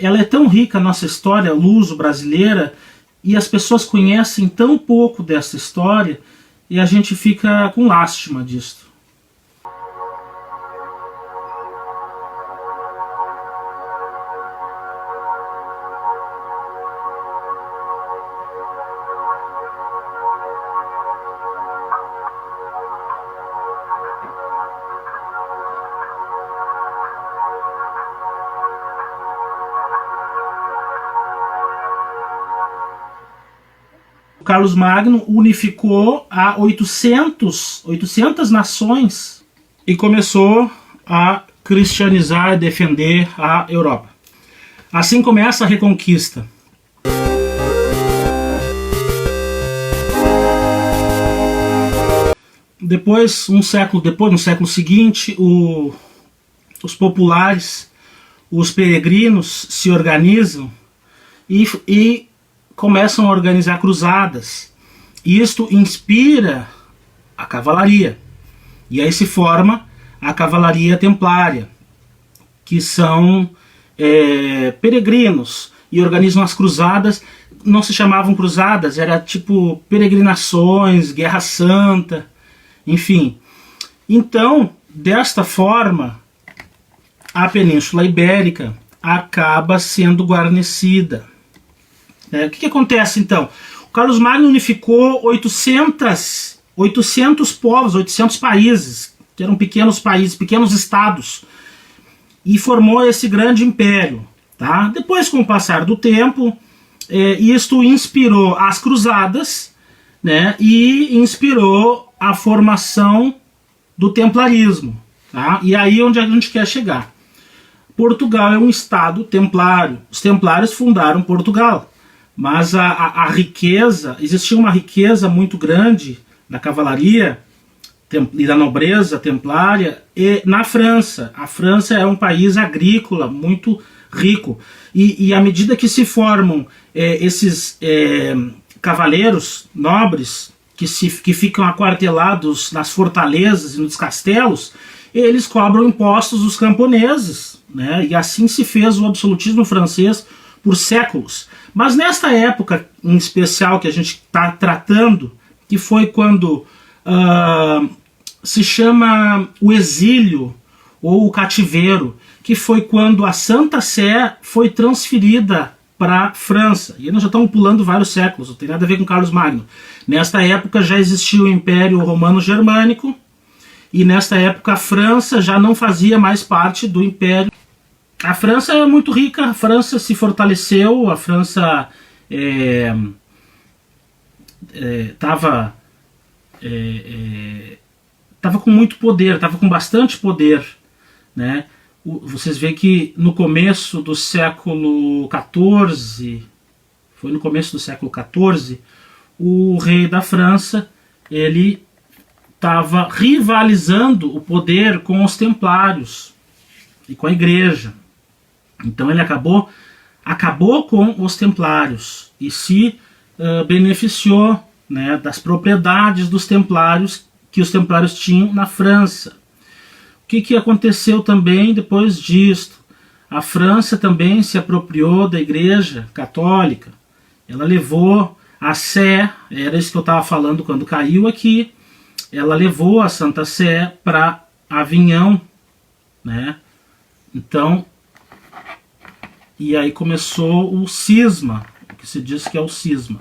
Ela é tão rica, a nossa história luso-brasileira, e as pessoas conhecem tão pouco dessa história, e a gente fica com lástima disso. Carlos Magno unificou a 800 nações e começou a cristianizar e defender a Europa. Assim começa a Reconquista. Depois, no século seguinte, os populares, os peregrinos se organizam e começam a organizar cruzadas. E isto inspira a cavalaria. E aí se forma a cavalaria templária, que são peregrinos e organizam as cruzadas. Não se chamavam cruzadas, era tipo peregrinações, guerra santa, enfim. Então, desta forma, a Península Ibérica acaba sendo guarnecida. O que acontece então? O Carlos Magno unificou 800 povos, 800 países, que eram pequenos países, pequenos estados, e formou esse grande império. Tá? Depois, com o passar do tempo, isto inspirou as cruzadas, né, e inspirou a formação do templarismo. Tá? E aí onde a gente quer chegar. Portugal é um estado templário. Os templários fundaram Portugal. Mas a riqueza, existia uma riqueza muito grande da cavalaria e da nobreza templária na França. A França é um país agrícola muito rico. E à medida que se formam esses cavaleiros nobres que ficam aquartelados nas fortalezas e nos castelos, eles cobram impostos dos camponeses, né? E assim se fez o absolutismo francês por séculos. Mas nesta época em especial que a gente está tratando, que foi quando se chama o exílio ou o cativeiro, que foi quando a Santa Sé foi transferida para a França. E nós já estamos pulando vários séculos, não tem nada a ver com Carlos Magno. Nesta época já existia o Império Romano-Germânico, e nesta época a França já não fazia mais parte do Império. A França é muito rica, a França se fortaleceu, a França estava com muito poder, estava com bastante poder, né? Vocês veem que no começo do século XIV, foi no começo do século XIV, o rei da França, ele estava rivalizando o poder com os templários e com a igreja. Então ele acabou com os templários e se beneficiou, né, das propriedades dos templários que os templários tinham na França. O que aconteceu também depois disto? A França também se apropriou da igreja católica. Ela levou a Sé, era isso que eu estava falando quando caiu aqui, ela levou a Santa Sé para Avignon, né? Então, e aí começou o cisma, o que se diz que é o cisma.